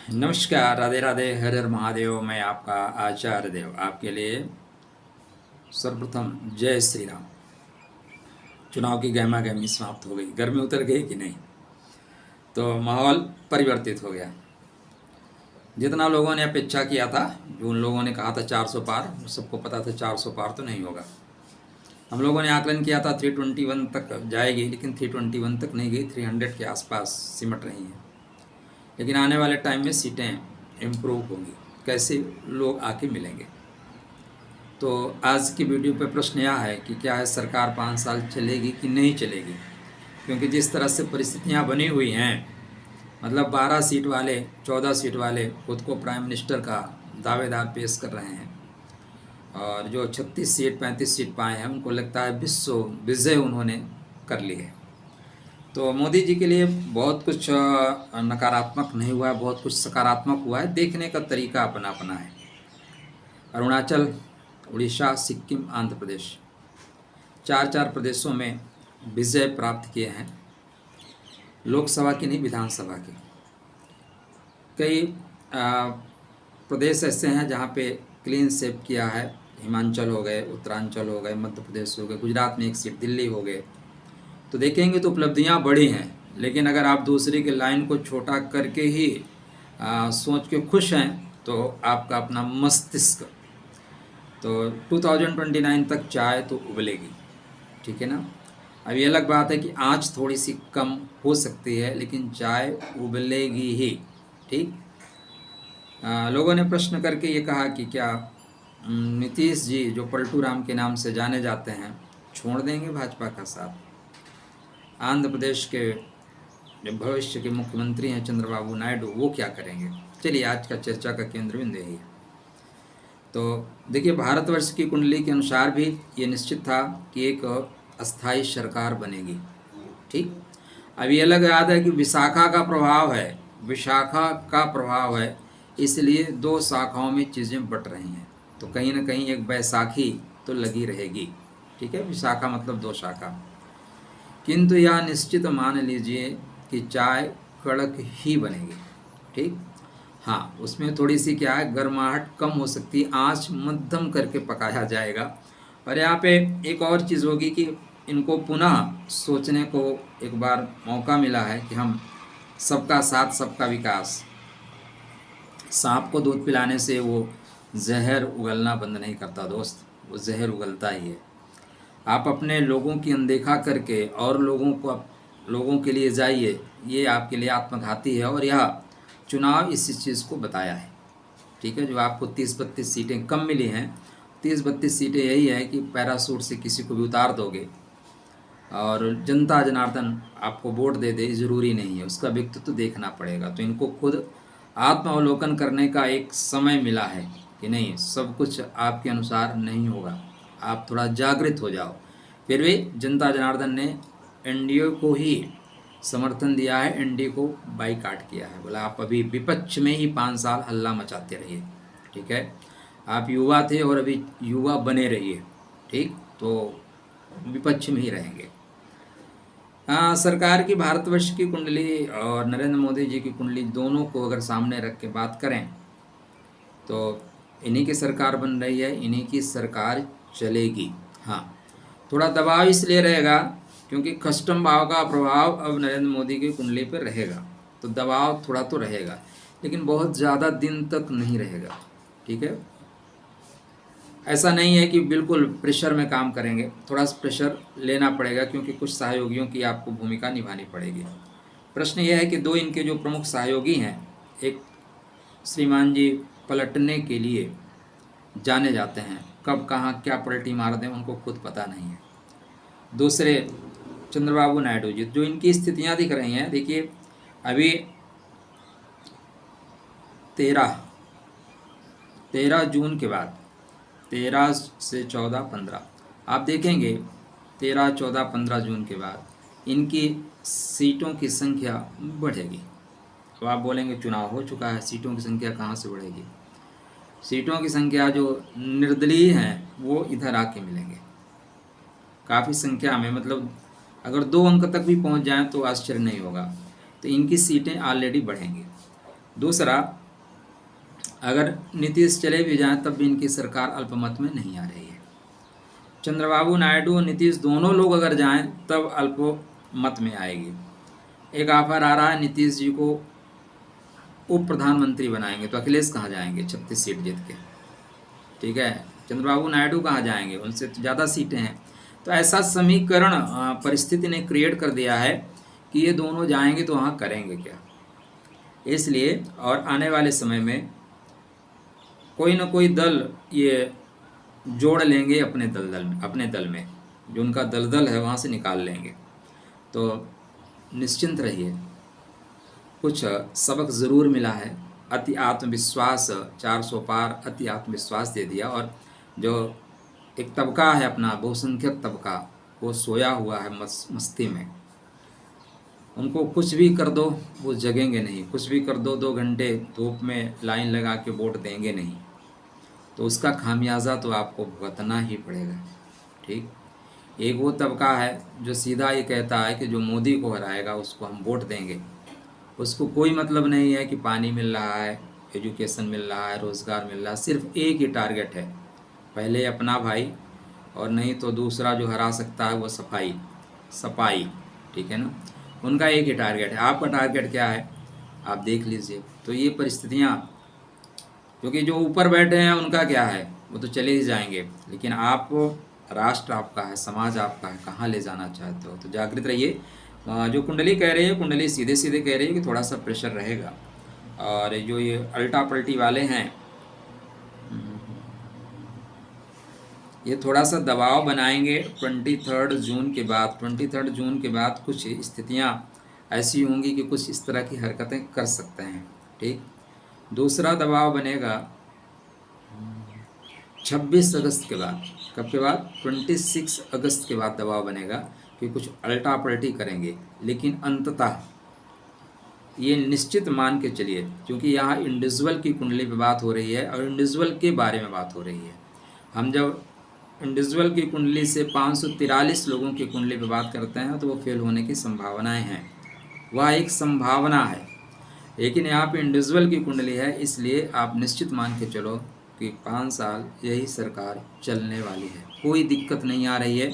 नमस्कार, राधे राधे, हर हर महादेव। मैं आपका आचार्य देव आपके लिए सर्वप्रथम जय श्री राम। चुनाव की गहमा गहमी समाप्त हो गई, गर्मी उतर गई कि नहीं, तो माहौल परिवर्तित हो गया। जितना लोगों ने अपेक्षा किया था, जो उन लोगों ने कहा था 400 पार, सबको पता था 400 पार तो नहीं होगा। हम लोगों ने आकलन किया था 321 तक जाएगी, लेकिन 321 तक नहीं गई, 300 के आसपास सिमट रही है। लेकिन आने वाले टाइम में सीटें इम्प्रूव होंगी, कैसे लोग आके मिलेंगे। तो आज की वीडियो पे प्रश्न यह है कि क्या है, सरकार 5 साल चलेगी कि नहीं चलेगी। क्योंकि जिस तरह से परिस्थितियां बनी हुई हैं, मतलब 12 सीट वाले 14 सीट वाले खुद को प्राइम मिनिस्टर का दावेदार पेश कर रहे हैं, और जो 36 सीट 35 सीट पाए हैं उनको लगता है विश्व विजय उन्होंने कर ली है। तो मोदी जी के लिए बहुत कुछ नकारात्मक नहीं हुआ है, बहुत कुछ सकारात्मक हुआ है। देखने का तरीका अपना अपना है। अरुणाचल, उड़ीसा, सिक्किम, आंध्र प्रदेश, 4 प्रदेशों में विजय प्राप्त किए हैं। लोकसभा की नहीं, विधानसभा की। कई प्रदेश ऐसे हैं जहाँ पे क्लीन स्वीप किया है। हिमाचल हो गए, उत्तरांचल हो गए, मध्य प्रदेश हो गए, गुजरात में 1 सीट, दिल्ली हो गए। तो देखेंगे तो उपलब्धियां बड़ी हैं। लेकिन अगर आप दूसरे के लाइन को छोटा करके ही सोच के खुश हैं तो आपका अपना मस्तिष्क, तो 2029 तक चाय तो उबलेगी, ठीक है ना। अब ये अलग बात है कि आँच थोड़ी सी कम हो सकती है, लेकिन चाय उबलेगी ही, ठीक। लोगों ने प्रश्न करके ये कहा कि क्या नीतीश जी, जो पलटू राम के नाम से जाने जाते हैं, छोड़ देंगे भाजपा का साथ। आंध्र प्रदेश के जो भविष्य के मुख्यमंत्री हैं चंद्रबाबू नायडू, वो क्या करेंगे। चलिए, आज का चर्चा का केंद्र बिंदु यही है। तो देखिए, भारतवर्ष की कुंडली के अनुसार भी ये निश्चित था कि एक अस्थाई सरकार बनेगी, ठीक। अब ये अलग याद है कि विशाखा का प्रभाव है, विशाखा का प्रभाव है, इसलिए 2 शाखाओं में चीज़ें बट रही हैं। तो कहीं ना कहीं एक बैसाखी तो लगी रहेगी, ठीक है। विशाखा मतलब 2 शाखा। किंतु यह निश्चित मान लीजिए कि चाय कड़क ही बनेगी, ठीक। हाँ, उसमें थोड़ी सी क्या है, गर्माहट कम हो सकती है, आँच मध्यम करके पकाया जाएगा। और यहाँ पे एक और चीज़ होगी कि इनको पुनः सोचने को एक बार मौका मिला है कि हम सबका साथ सबका विकास। सांप को दूध पिलाने से वो जहर उगलना बंद नहीं करता दोस्त, वो जहर उगलता ही है। आप अपने लोगों की अनदेखा करके और लोगों के लिए जाइए, ये आपके लिए आत्मघाती है। और यह चुनाव इसी चीज़ को बताया है, ठीक है। जो आपको 30-32 सीटें कम मिली हैं, 30-32 सीटें यही है कि पैराशूट से किसी को भी उतार दोगे और जनता जनार्दन आपको वोट दे दे, ज़रूरी नहीं है। उसका व्यक्तित्व देखना पड़ेगा। तो इनको खुद आत्मावलोकन करने का एक समय मिला है कि नहीं, सब कुछ आपके अनुसार नहीं होगा, आप थोड़ा जागृत हो जाओ। फिर भी जनता जनार्दन ने एनडीए को ही समर्थन दिया है, एनडीए को बाईकाट किया है। बोला आप अभी विपक्ष में ही 5 साल हल्ला मचाते रहिए, ठीक है। आप युवा थे और अभी युवा बने रहिए, ठीक। तो विपक्ष में ही रहेंगे। सरकार की, भारतवर्ष की कुंडली और नरेंद्र मोदी जी की कुंडली, दोनों को अगर सामने रख के बात करें तो इन्हीं की सरकार बन रही है, इन्हीं की सरकार चलेगी। हाँ, थोड़ा दबाव इसलिए रहेगा क्योंकि कस्टम भाव का प्रभाव अब नरेंद्र मोदी की कुंडली पर रहेगा, तो दबाव थोड़ा तो रहेगा, लेकिन बहुत ज़्यादा दिन तक नहीं रहेगा, ठीक है। ऐसा नहीं है कि बिल्कुल प्रेशर में काम करेंगे, थोड़ा सा प्रेशर लेना पड़ेगा, क्योंकि कुछ सहयोगियों की आपको भूमिका निभानी पड़ेगी। प्रश्न यह है कि 2 इनके जो प्रमुख सहयोगी हैं, एक श्रीमान जी पलटने के लिए जाने जाते हैं, कब कहाँ क्या पलटी मार दें उनको खुद पता नहीं है। दूसरे चंद्रबाबू नायडू जी, जो इनकी स्थितियां दिख रही हैं, देखिए अभी 13 जून के बाद 13 से 14, 15 आप देखेंगे, 13, 14, 15 जून के बाद इनकी सीटों की संख्या बढ़ेगी। तो आप बोलेंगे चुनाव हो चुका है, सीटों की संख्या कहाँ से बढ़ेगी। सीटों की संख्या जो निर्दलीय हैं वो इधर आके मिलेंगे काफ़ी संख्या में, मतलब अगर 2 अंक तक भी पहुंच जाएं तो आश्चर्य नहीं होगा। तो इनकी सीटें ऑलरेडी बढ़ेंगी। दूसरा, अगर नीतीश चले भी जाएं तब भी इनकी सरकार अल्पमत में नहीं आ रही है। चंद्रबाबू नायडू और नीतीश दोनों लोग अगर जाएं तब अल्पमत में आएगी। एक ऑफर आ रहा है नीतीश जी को उप प्रधानमंत्री बनाएंगे, तो अखिलेश कहाँ जाएंगे 36 सीट जीत के, ठीक है। चंद्रबाबू नायडू कहाँ जाएंगे, उनसे तो ज़्यादा सीटें हैं। तो ऐसा समीकरण परिस्थिति ने क्रिएट कर दिया है कि ये दोनों जाएंगे तो वहाँ करेंगे क्या। इसलिए और आने वाले समय में कोई ना कोई दल ये जोड़ लेंगे अपने दल में जो उनका दलदल है वहाँ से निकाल लेंगे। तो निश्चिंत रहिए, कुछ सबक ज़रूर मिला है। अति आत्मविश्वास 400 पार अति आत्मविश्वास दे दिया। और जो एक तबका है अपना बहुसंख्यक तबका, वो सोया हुआ है मस्ती में। उनको कुछ भी कर दो वो जगेंगे नहीं, कुछ भी कर दो 2 घंटे धूप में लाइन लगा के वोट देंगे नहीं। तो उसका खामियाजा तो आपको भुगतना ही पड़ेगा, ठीक। एक वो तबका है जो सीधा ये कहता है कि जो मोदी को हराएगा उसको हम वोट देंगे। उसको कोई मतलब नहीं है कि पानी मिल रहा है, एजुकेशन मिल रहा है, रोज़गार मिल रहा है। सिर्फ एक ही टारगेट है, पहले अपना भाई और नहीं तो दूसरा जो हरा सकता है वो सफाई, ठीक है ना। उनका एक ही टारगेट है। आपका टारगेट क्या है आप देख लीजिए। तो ये परिस्थितियाँ, क्योंकि जो ऊपर बैठे हैं उनका क्या है, वो तो चले ही जाएंगे, लेकिन आप, राष्ट्र आपका है, समाज आपका है, कहाँ ले जाना चाहते हो। तो जागृत रहिए। जो कुंडली कह रही है, कुंडली सीधे सीधे कह रही है कि थोड़ा सा प्रेशर रहेगा। और जो ये अल्टा पल्टी वाले हैं ये थोड़ा सा दबाव बनाएंगे 23 जून के बाद। 23 जून के बाद कुछ स्थितियाँ ऐसी होंगी कि कुछ इस तरह की हरकतें कर सकते हैं, ठीक। दूसरा दबाव बनेगा 26 अगस्त के बाद। कब के बाद? 26 अगस्त के बाद दबाव बनेगा कि कुछ अल्टा पल्टी करेंगे। लेकिन अंततः ये निश्चित मान के चलिए, क्योंकि यहाँ इंडिविजुअल की कुंडली पे बात हो रही है और इंडिविजुअल के बारे में बात हो रही है। हम जब इंडिविजुअल की कुंडली से 543 लोगों की कुंडली पे बात करते हैं तो वो फेल होने की संभावनाएं हैं, वह एक संभावना है। लेकिन यहाँ पे इंडिविजुअल की कुंडली है, इसलिए आप निश्चित मान के चलो कि 5 साल यही सरकार चलने वाली है, कोई दिक्कत नहीं आ रही है।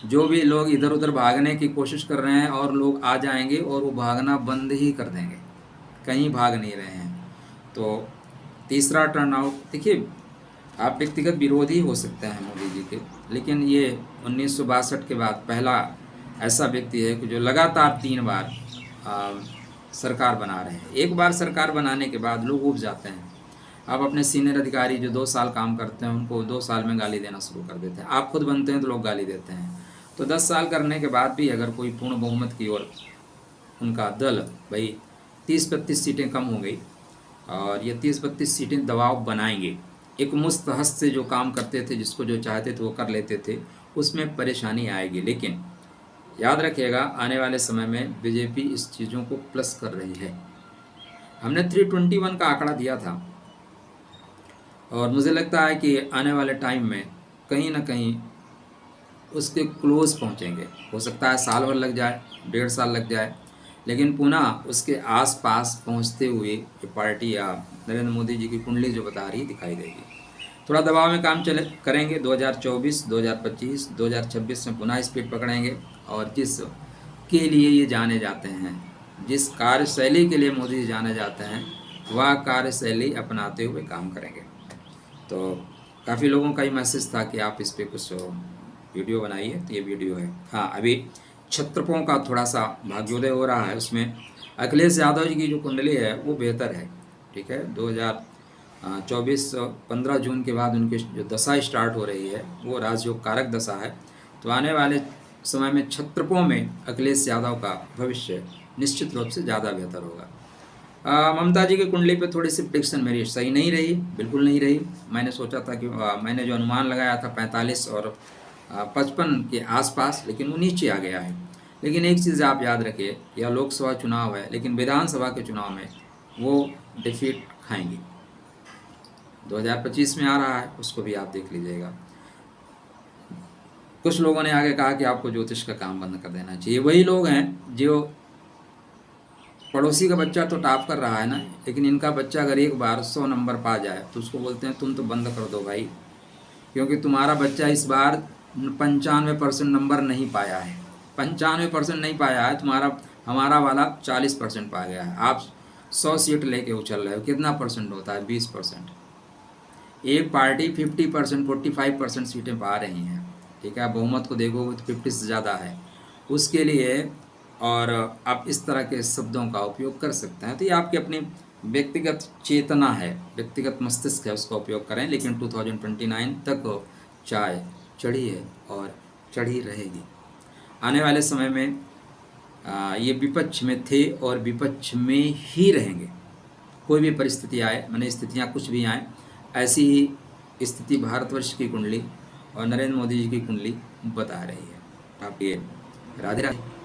जो भी लोग इधर उधर भागने की कोशिश कर रहे हैं और लोग आ जाएंगे और वो भागना बंद ही कर देंगे, कहीं भाग नहीं रहे हैं। तो तीसरा टर्नआउट देखिए, आप व्यक्तिगत विरोधी हो सकते हैं मोदी जी के, लेकिन ये 1962 के बाद पहला ऐसा व्यक्ति है कि जो लगातार 3 बार सरकार बना रहे हैं। एक बार सरकार बनाने के बाद लोग उब जाते हैं। आप अपने सीनियर अधिकारी जो 2 साल काम करते हैं उनको 2 साल में गाली देना शुरू कर देते हैं। आप खुद बनते हैं तो लोग गाली देते हैं। तो 10 साल करने के बाद भी अगर कोई पूर्ण बहुमत की ओर उनका दल, भाई 30-32 सीटें कम हो गई और ये 30-32 सीटें दबाव बनाएंगे। एक मुस्तहस्त से जो काम करते थे, जिसको जो चाहते थे वो कर लेते थे, उसमें परेशानी आएगी। लेकिन याद रखिएगा आने वाले समय में बीजेपी इस चीज़ों को प्लस कर रही है। हमने 321 का आंकड़ा दिया था और मुझे लगता है कि आने वाले टाइम में कहीं ना कहीं उसके क्लोज पहुंचेंगे। हो सकता है साल भर लग जाए, 1.5 साल लग जाए, लेकिन पुनः उसके आसपास पहुंचते हुए ये पार्टी या नरेंद्र मोदी जी की कुंडली जो बता रही दिखाई देगी। थोड़ा दबाव में काम चले करेंगे। 2024, 2025, 2026 में पुनः स्पीड पकड़ेंगे और जिस के लिए ये जाने जाते हैं, जिस कार्यशैली के लिए मोदी जी जाने जाते हैं, वह कार्यशैली अपनाते हुए काम करेंगे। तो काफ़ी लोगों का ही मैसेज था कि आप इस पर कुछ वीडियो बनाइए, तो ये वीडियो है। हाँ, अभी क्षत्रपों का थोड़ा सा भाग्योदय हो रहा है, उसमें अखिलेश यादव जी की जो कुंडली है वो बेहतर है, ठीक है। 2024 15 जून के बाद उनकी जो दशा स्टार्ट हो रही है वो राजयोग कारक दशा है। तो आने वाले समय में क्षत्रपों में अखिलेश यादव का भविष्य निश्चित रूप से ज़्यादा बेहतर होगा। ममता जी की कुंडली पे थोड़ी सी प्रेडिक्शन मेरी सही नहीं रही, बिल्कुल नहीं रही। मैंने सोचा था कि मैंने जो अनुमान लगाया था 45 और 55 के आसपास, लेकिन वो नीचे आ गया है। लेकिन एक चीज़ आप याद रखिए, यह लोकसभा चुनाव है, लेकिन विधानसभा के चुनाव में वो डिफीट खाएंगी। 2025 में आ रहा है, उसको भी आप देख लीजिएगा। कुछ लोगों ने आगे कहा कि आपको ज्योतिष का काम बंद कर देना चाहिए। वही लोग हैं जो पड़ोसी का बच्चा तो टॉप कर रहा है ना, लेकिन इनका बच्चा अगर एक बार 100 नंबर पा जाए तो उसको बोलते हैं तुम तो बंद कर दो भाई, क्योंकि तुम्हारा बच्चा इस बार 95% नंबर नहीं पाया है। 95% नहीं पाया है तुम्हारा, हमारा वाला 40% पा गया है। आप 100 सीट लेके उछल रहे हो, कितना परसेंट होता है? 20%। एक पार्टी 50% 45% सीटें पा रही हैं, ठीक है, बहुमत को देखोगे तो 50 से ज़्यादा है उसके लिए। और आप इस तरह के शब्दों का उपयोग कर सकते हैं, तो ये आपकी अपनी व्यक्तिगत चेतना है, व्यक्तिगत मस्तिष्क है, उसका उपयोग करें। लेकिन 2029 तक चाय चढ़ी है और चढ़ी रहेगी। आने वाले समय में ये विपक्ष में थे और विपक्ष में ही रहेंगे। कोई भी परिस्थिति आए, माने स्थितियाँ कुछ भी आए, ऐसी ही स्थिति भारतवर्ष की कुंडली और नरेंद्र मोदी जी की कुंडली बता रही है। आप ये राधे राधे।